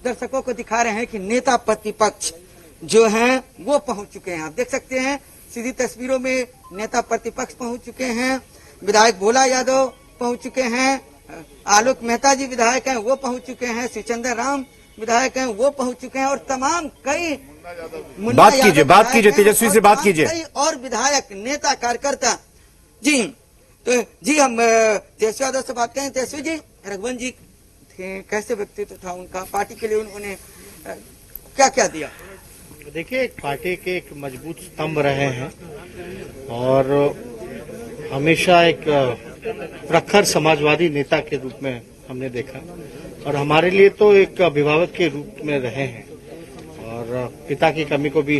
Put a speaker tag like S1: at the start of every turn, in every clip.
S1: दर्शकों को दिखा रहे हैं कि नेता प्रतिपक्ष जो हैं वो पहुंच चुके हैं। आप देख सकते हैं सीधी तस्वीरों में नेता प्रतिपक्ष पहुंच चुके हैं। विधायक भोला यादव पहुंच चुके हैं, आलोक मेहता जी विधायक हैं वो पहुंच चुके हैं, श्रीचंद्र राम विधायक हैं वो पहुंच चुके हैं और तमाम कई
S2: बात कीजिए तेजस्वी से बात कीजिए
S1: और विधायक नेता कार्यकर्ता जी। तो जी हम तेजस्वी यादव से बात करें। तेजस्वी जी, रघुवंश जी थे, कैसे व्यक्तित्व था उनका, पार्टी के लिए उन्होंने क्या क्या दिया?
S3: देखिए, एक पार्टी के एक मजबूत स्तंभ रहे हैं और हमेशा एक प्रखर समाजवादी नेता के रूप में हमने देखा और हमारे लिए तो एक अभिभावक के रूप में रहे हैं और पिता की कमी को भी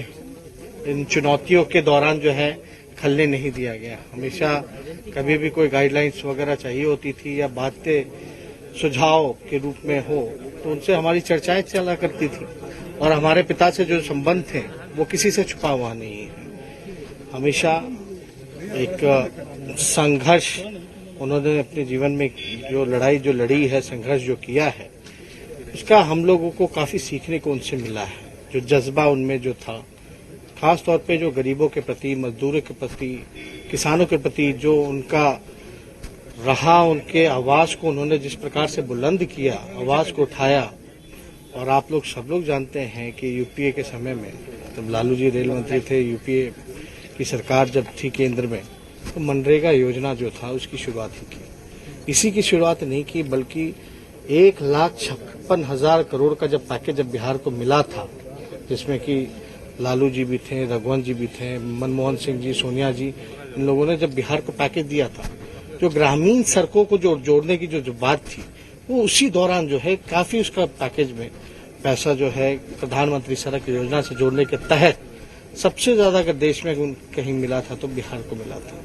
S3: इन चुनौतियों के दौरान जो है खलने नहीं दिया गया। हमेशा कभी भी कोई गाइडलाइंस वगैरह चाहिए होती थी या बातें सुझाव के रूप में हो तो उनसे हमारी चर्चाएं चला करती थी और हमारे पिता से जो संबंध थे वो किसी से छुपा हुआ नहीं है। हमेशा एक संघर्ष उन्होंने अपने जीवन में जो लड़ी है, संघर्ष जो किया है, उसका हम लोगों को काफी सीखने को उनसे मिला है। जो जज्बा उनमें जो था, खास तौर पे जो गरीबों के प्रति, मजदूरों के प्रति, किसानों के प्रति जो उनका रहा, उनके आवाज को उन्होंने जिस प्रकार से बुलंद किया, आवाज को उठाया। और आप लोग सब लोग जानते हैं कि यूपीए के समय में जब लालू जी रेल मंत्री थे, यूपीए की सरकार जब थी केंद्र में, तो मनरेगा योजना जो था उसकी शुरुआत ही की। इसी की शुरुआत नहीं की बल्कि 1,56,000 करोड़ का जब पैकेज जब बिहार को मिला था, जिसमें कि लालू जी भी थे, रघुवंश जी भी थे, मनमोहन सिंह जी, सोनिया जी, इन लोगों ने जब बिहार को पैकेज दिया था, जो ग्रामीण सड़कों को जोड़ने की जो बात थी वो उसी दौरान जो है काफी उसका पैकेज में पैसा जो है प्रधानमंत्री सड़क योजना से जोड़ने के तहत सबसे ज्यादा अगर देश में कहीं मिला था तो बिहार को मिला था।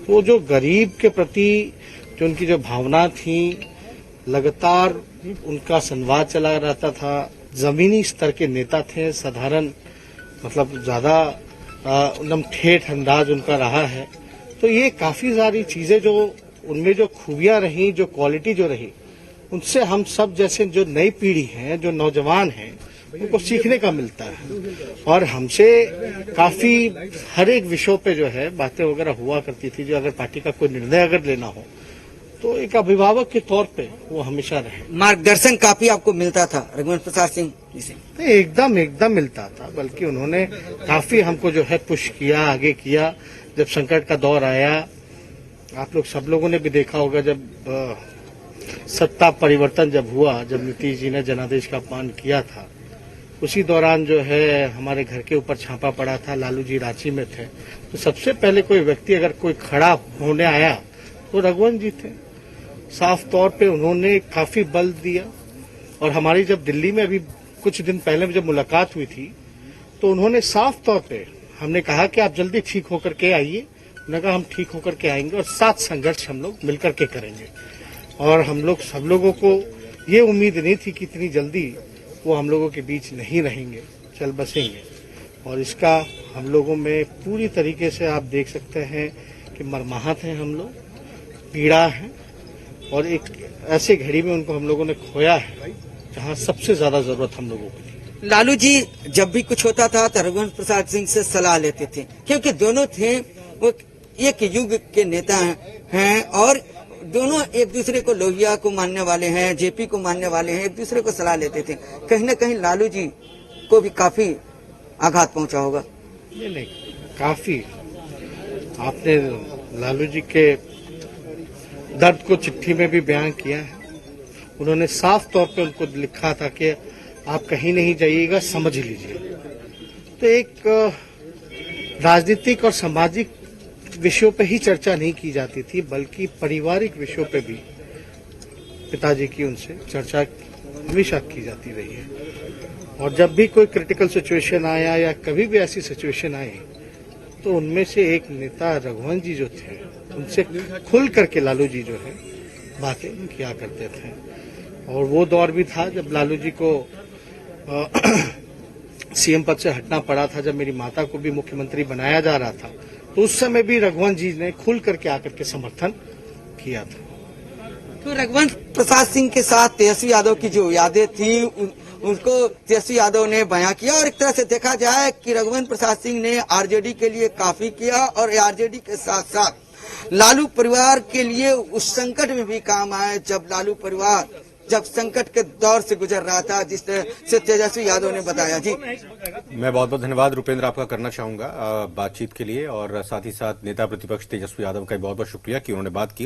S3: तो जो गरीब के प्रति जो उनकी जो भावना थी, लगातार उनका संवाद चला रहता था। जमीनी स्तर के नेता थे, साधारण मतलब ज्यादा एकदम ठेठ अंदाज उनका रहा है। तो ये काफी सारी चीजें जो उनमें जो खूबियां रही, जो क्वालिटी जो रही, उनसे हम सब जैसे जो नई पीढ़ी है, जो नौजवान हैं, उनको सीखने का मिलता है। और हमसे काफी हर एक विषयों पे जो है बातें वगैरह हुआ करती थी। जो अगर पार्टी का कोई निर्णय अगर लेना हो तो एक अभिभावक के तौर पे वो हमेशा रहे।
S1: मार्गदर्शन काफी आपको मिलता था रघुवंश प्रसाद सिंह जी से?
S3: एकदम मिलता था, बल्कि उन्होंने काफी हमको जो है पुश किया, आगे किया। जब संकट का दौर आया, आप लोग सब लोगों ने भी देखा होगा, जब सत्ता परिवर्तन जब हुआ, जब नीतीश जी ने जनादेश का अपमान किया था, उसी दौरान जो है हमारे घर के ऊपर छापा पड़ा था। लालू जी रांची में थे, तो सबसे पहले कोई व्यक्ति अगर कोई खड़ा होने आया तो रघुवंश जी थे। साफ तौर पे उन्होंने काफी बल दिया। और हमारी जब दिल्ली में अभी कुछ दिन पहले जब मुलाकात हुई थी तो उन्होंने साफ तौर पे, हमने कहा कि आप जल्दी ठीक होकर के आइए, उन्होंने कहा हम ठीक होकर के आएंगे और साथ संघर्ष हम लोग मिलकर के करेंगे। और हम लोग सब लोगों को ये उम्मीद नहीं थी कि इतनी जल्दी वो हम लोगों के बीच नहीं रहेंगे, चल बसेंगे। और इसका हम लोगों में पूरी तरीके से आप देख सकते हैं कि मरमाहत हैं हम लोग, पीड़ा है। और एक ऐसे घड़ी में उनको हम लोगों ने खोया है जहां सबसे ज्यादा जरूरत हम लोगों को थी।
S1: लालू जी जब भी कुछ होता था तो रघुवंश प्रसाद सिंह से सलाह लेते थे, क्योंकि दोनों थे वो एक युग के नेता हैं और दोनों एक दूसरे को लोहिया को मानने वाले हैं, जेपी को मानने वाले हैं, एक दूसरे को सलाह लेते थे। कहीं न कहीं लालू जी को भी काफी आघात पहुंचा होगा।
S3: ये नहीं, काफी आपने लालू जी के दर्द को चिट्ठी में भी बयान किया है। उन्होंने साफ तौर पे उनको लिखा था कि आप कहीं नहीं जाइएगा, समझ लीजिए। तो एक राजनीतिक और सामाजिक विषयों पे ही चर्चा नहीं की जाती थी, बल्कि पारिवारिक विषयों पे भी पिताजी की उनसे चर्चा हमेशा की जाती रही है। और जब भी कोई क्रिटिकल सिचुएशन आया या कभी भी ऐसी सिचुएशन आई तो उनमें से एक नेता रघुवंश जी जो थे, उनसे खुल करके लालू जी जो है बातें किया करते थे। और वो दौर भी था जब लालू जी को सीएम पद से हटना पड़ा था, जब मेरी माता को भी मुख्यमंत्री बनाया जा रहा था, तो उस समय भी रघुवंश जी ने खुल करके आकर के समर्थन किया था।
S1: तो रघुवंश प्रसाद सिंह के साथ तेजस्वी यादव की जो यादें थी उनको तेजस्वी यादव ने बयां किया। और एक तरह से देखा जाए कि रघुवंश प्रसाद सिंह ने आरजेडी के लिए काफी किया और आरजेडी के साथ साथ लालू परिवार के लिए उस संकट में भी काम आए जब लालू परिवार जब संकट के दौर से गुजर रहा था, जिस तरह से तेजस्वी यादव ने बताया। जी
S2: मैं बहुत बहुत धन्यवाद रुपेंद्र आपका करना चाहूंगा बातचीत के लिए, और साथ ही साथ नेता प्रतिपक्ष तेजस्वी यादव का बहुत बहुत शुक्रिया कि उन्होंने बात की।